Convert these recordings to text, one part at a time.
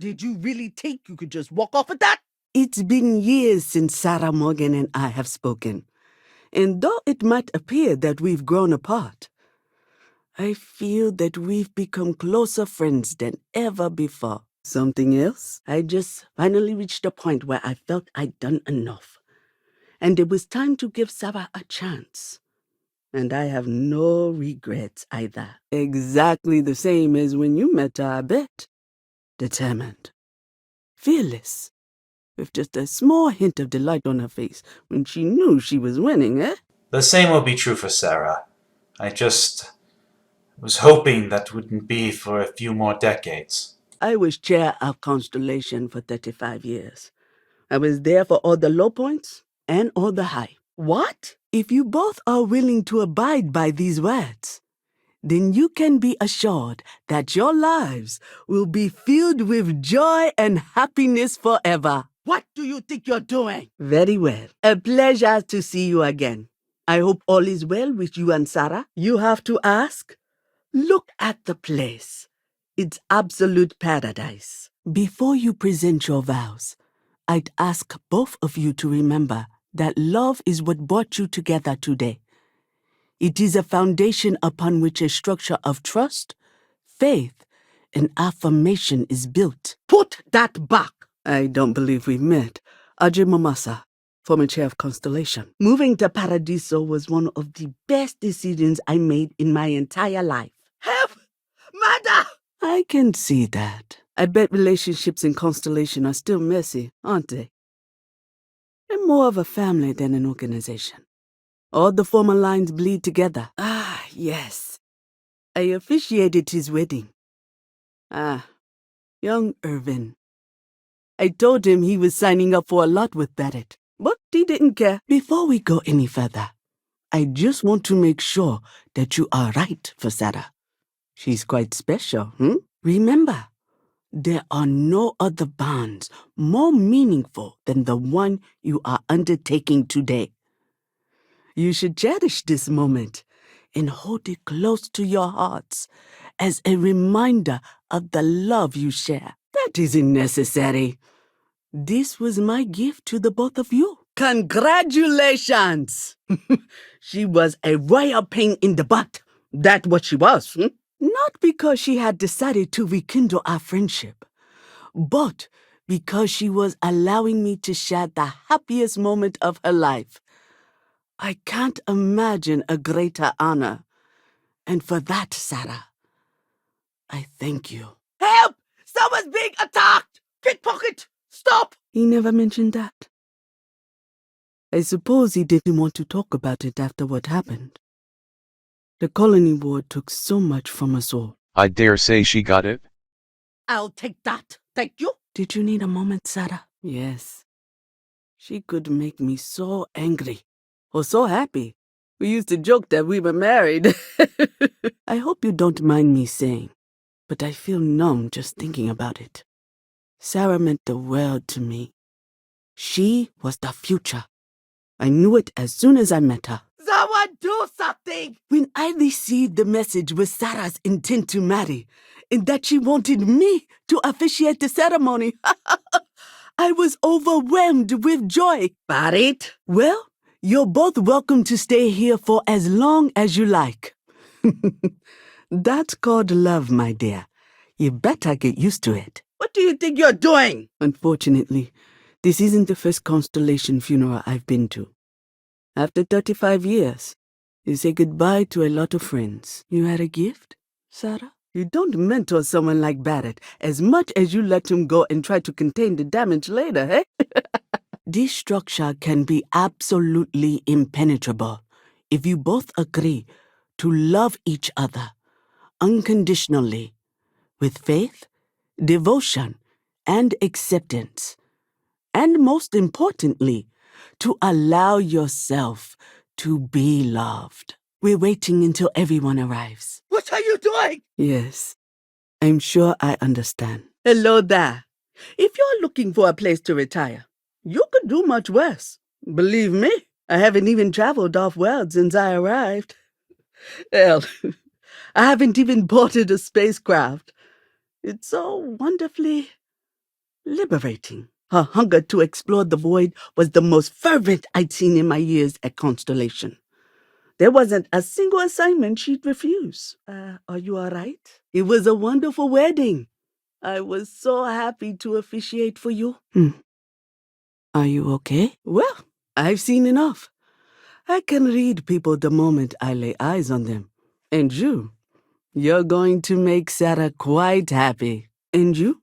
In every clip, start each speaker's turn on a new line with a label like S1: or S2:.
S1: Did you really think you could just walk off with that?
S2: It's been years since Sarah Morgan and I have spoken. And though it might appear that we've grown apart, I feel that we've become closer friends than ever before. Something else? I just finally reached a point where I felt I'd done enough. And it was time to give Sarah a chance. And I have no regrets either. Exactly the same as when you met her, I bet. Determined. Fearless. With just a small hint of delight on her face when she knew she was winning, eh?
S3: The same will be true for Sarah. I just was hoping that wouldn't be for a few more decades.
S2: I was chair of Constellation for 35 years. I was there for all the low points and all the high.
S1: What?
S2: If you both are willing to abide by these words, then you can be assured that your lives will be filled with joy and happiness forever.
S1: What do you think you're doing?
S2: Very well. A pleasure to see you again. I hope all is well with you and Sarah. You have to ask? Look at the place. It's absolute paradise. Before you present your vows, I'd ask both of you to remember that love is what brought you together today. It is a foundation upon which a structure of trust, faith, and affirmation is built.
S1: Put that back!
S2: I don't believe we've met. Amasa, former chair of Constellation. Moving to Paradiso was one of the best decisions I made in my entire life.
S1: Help! Mother!
S2: I can see that. I bet relationships in Constellation are still messy, aren't they? They're more of a family than an organization. All the former lines bleed together. Ah, yes. I officiated his wedding. Ah, young Irvin. I told him he was signing up for a lot with Barrett, but he didn't care. Before we go any further, I just want to make sure that you are right for Sarah. She's quite special, Remember, there are no other bonds more meaningful than the one you are undertaking today. You should cherish this moment and hold it close to your hearts as a reminder of the love you share. That isn't necessary. This was my gift to the both of you. Congratulations! She was a royal pain in the butt.
S1: That's what she was,
S2: Not because she had decided to rekindle our friendship, but because she was allowing me to share the happiest moment of her life. I can't imagine a greater honor. And for that, Sarah, I thank you.
S1: Help! Someone's being attacked! Pickpocket! Stop!
S2: He never mentioned that. I suppose he didn't want to talk about it after what happened. The colony ward took so much from us all.
S4: I dare say she got it.
S1: I'll take that. Thank you.
S2: Did you need a moment, Sarah? Yes. She could make me so angry or so happy. We used to joke that we were married. I hope you don't mind me saying, but I feel numb just thinking about it. Sarah meant the world to me. She was the future. I knew it as soon as I met her.
S1: Someone do something!
S2: When I received the message with Sarah's intent to marry, and that she wanted me to officiate the ceremony, I was overwhelmed with joy.
S1: Barrett?
S2: Well, you're both welcome to stay here for as long as you like. That's called love, my dear. You better get used to it.
S1: What do you think you're doing?
S2: Unfortunately, this isn't the first Constellation funeral I've been to. After 35 years, you say goodbye to a lot of friends. You had a gift, Sarah? You don't mentor someone like Barrett as much as you let him go and try to contain the damage later, eh? This structure can be absolutely impenetrable if you both agree to love each other unconditionally, with faith, devotion, and acceptance. And most importantly, to allow yourself to be loved. We're waiting until everyone arrives.
S1: What are you doing?
S2: Yes, I'm sure I understand.
S1: Hello there. If you're looking for a place to retire, you could do much worse. Believe me, I haven't even traveled off-world since I arrived. Hell, I haven't even boarded a spacecraft. It's so wonderfully liberating. Her hunger to explore the void was the most fervent I'd seen in my years at Constellation. There wasn't a single assignment she'd refuse. Are you all right? It was a wonderful wedding. I was so happy to officiate for you.
S2: Are you okay?
S1: Well, I've seen enough. I can read people the moment I lay eyes on them. And you're going to make Sarah quite happy. And you?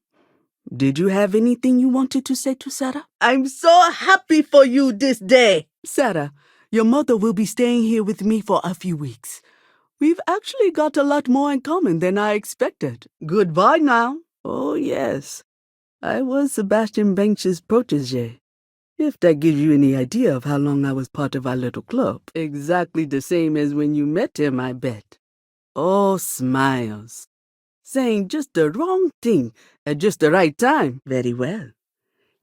S1: Did you have anything you wanted to say to Sarah? I'm so happy for you this day. Sarah, your mother will be staying here with me for a few weeks. We've actually got a lot more in common than I expected. Goodbye now. Oh, yes. I was Sebastian Banks's protege. If that gives you any idea of how long I was part of our little club. Exactly the same as when you met him, I bet. Oh, smiles. Saying just the wrong thing at just the right time. Very well.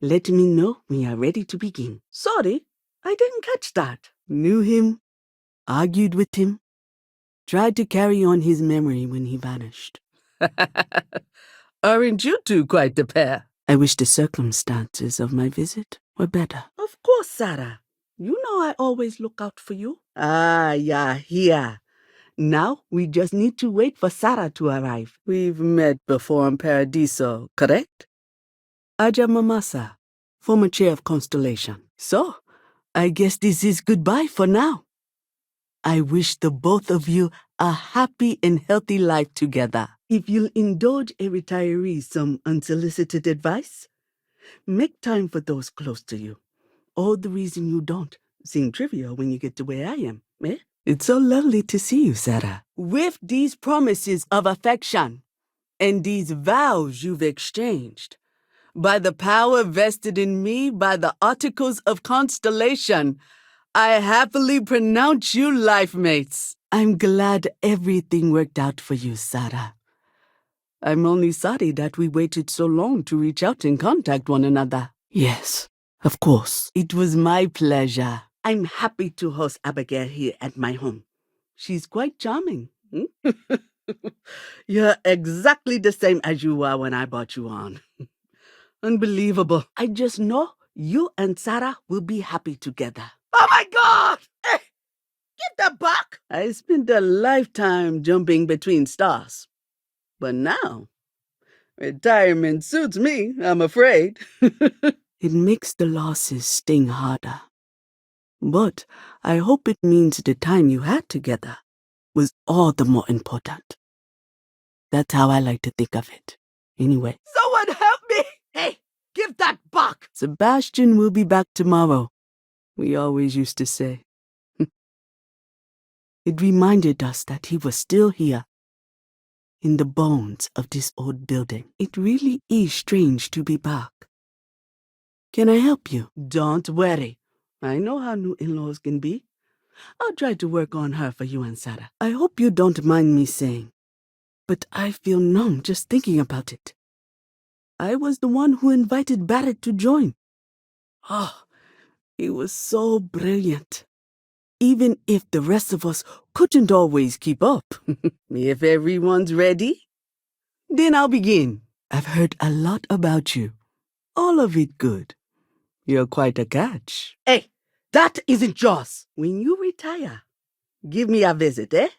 S1: Let me know when you're ready to begin. Sorry, I didn't catch that.
S2: Knew him, argued with him, tried to carry on his memory when he vanished.
S1: Aren't you two quite the pair?
S2: I wish the circumstances of my visit were better.
S1: Of course, Sarah. You know I always look out for you. Ah, yeah, here. Now we just need to wait for Sarah to arrive. We've met before in Paradiso, correct?
S2: Ajahn Amasa, former chair of Constellation.
S1: So, I guess this is goodbye for now. I wish the both of you a happy and healthy life together. If you'll indulge a retiree some unsolicited advice, make time for those close to you. All the reason you don't seem trivial when you get to where I am, eh?
S2: It's so lovely to see you, Sarah.
S1: With these promises of affection and these vows you've exchanged, by the power vested in me by the Articles of Constellation, I happily pronounce you life mates.
S2: I'm glad everything worked out for you, Sarah.
S1: I'm only sorry that we waited so long to reach out and contact one another.
S2: Yes, of course.
S1: It was my pleasure. I'm happy to host Abigail here at my home. She's quite charming. You're exactly the same as you were when I brought you on. Unbelievable. I just know you and Sarah will be happy together. Oh my God! Hey, give that back! I spent a lifetime jumping between stars. But now, retirement suits me, I'm afraid.
S2: It makes the losses sting harder. But I hope it means the time you had together was all the more important. That's how I like to think of it. Anyway.
S1: Someone help me! Hey, give that back!
S2: Sebastian will be back tomorrow, we always used to say. It reminded us that he was still here, in the bones of this old building. It really is strange to be back. Can I help you?
S1: Don't worry. I know how new in-laws can be. I'll try to work on her for you and Sarah.
S2: I hope you don't mind me saying, but I feel numb just thinking about it. I was the one who invited Barrett to join. Oh, he was so brilliant. Even if the rest of us couldn't always keep up.
S1: If everyone's ready, then I'll begin.
S2: I've heard a lot about you. All of it good.
S1: You're quite a catch. Hey, that isn't yours. When you retire, give me a visit, eh?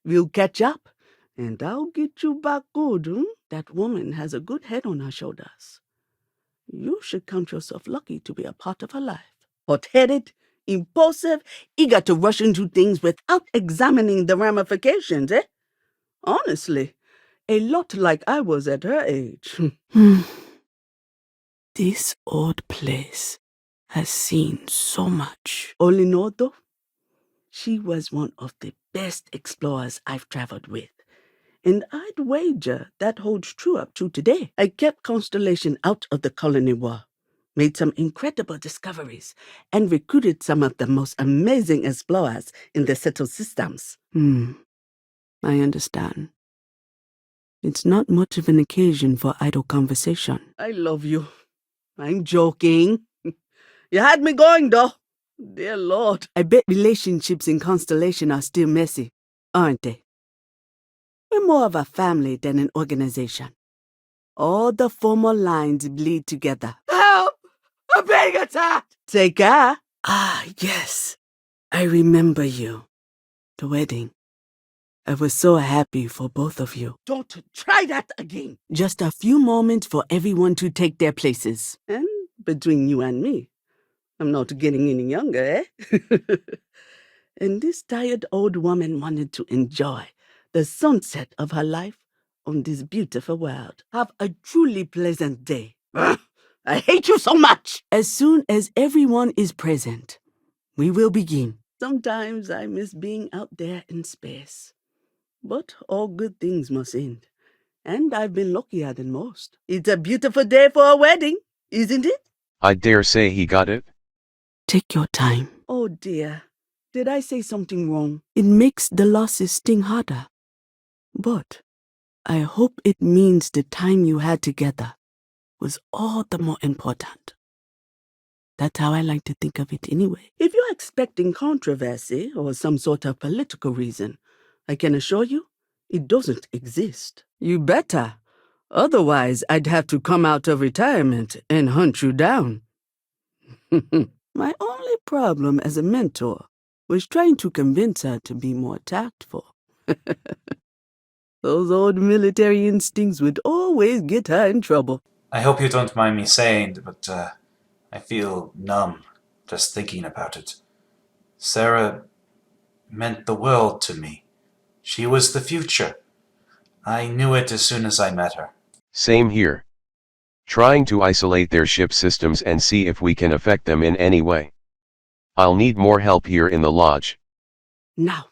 S1: We'll catch up, and I'll get you back good. That woman has a good head on her shoulders. You should count yourself lucky to be a part of her life. Hot-headed, impulsive, eager to rush into things without examining the ramifications, eh? Honestly, a lot like I was at her age.
S2: This old place has seen so much.
S1: All in all, though, she was one of the best explorers I've traveled with. And I'd wager that holds true up to today. I kept Constellation out of the colony war, made some incredible discoveries, and recruited some of the most amazing explorers in the settled systems.
S2: I understand. It's not much of an occasion for idle conversation.
S1: I love you. I'm joking. You had me going, though. Dear Lord.
S2: I bet relationships in Constellation are still messy, aren't they? We're more of a family than an organization. All the former lines bleed together. Help! I'm being attacked! Take care. Ah, yes. I remember you. The wedding. I was so happy for both of you. Don't try that again. Just a few moments for everyone to take their places. And between you and me, I'm not getting any younger, eh? And this tired old woman wanted to enjoy the sunset of her life on this beautiful world. Have a truly pleasant day. Ugh, I hate you so much! As soon as everyone is present, we will begin. Sometimes I miss being out there in space. But all good things must end. And I've been luckier than most. It's a beautiful day for a wedding, isn't it?
S4: I dare say he got it?
S2: Take your time. Oh dear. Did I say something wrong? It makes the losses sting harder. But I hope it means the time you had together was all the more important. That's how I like to think of it anyway. If you're expecting controversy or some sort of political reason, I can assure you, it doesn't exist. You better. Otherwise, I'd have to come out of retirement and hunt you down. My only problem as a mentor was trying to convince her to be more tactful. Those old military instincts would always get her in trouble.
S3: I hope you don't mind me saying, but I feel numb just thinking about it. Sarah meant the world to me. She was the future. I knew it as soon as I met her.
S4: Same here. Trying to isolate their ship systems and see if we can affect them in any way. I'll need more help here in the lodge.
S2: Now,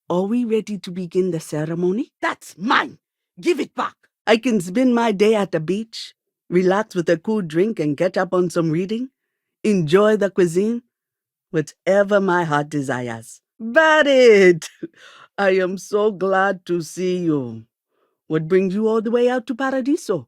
S2: are we ready to begin the ceremony? That's mine! Give it back! I can spend my day at the beach, relax with a cool drink and catch up on some reading, enjoy the cuisine, whatever my heart desires. But it! I am so glad to see you. What brings you all the way out to Paradiso?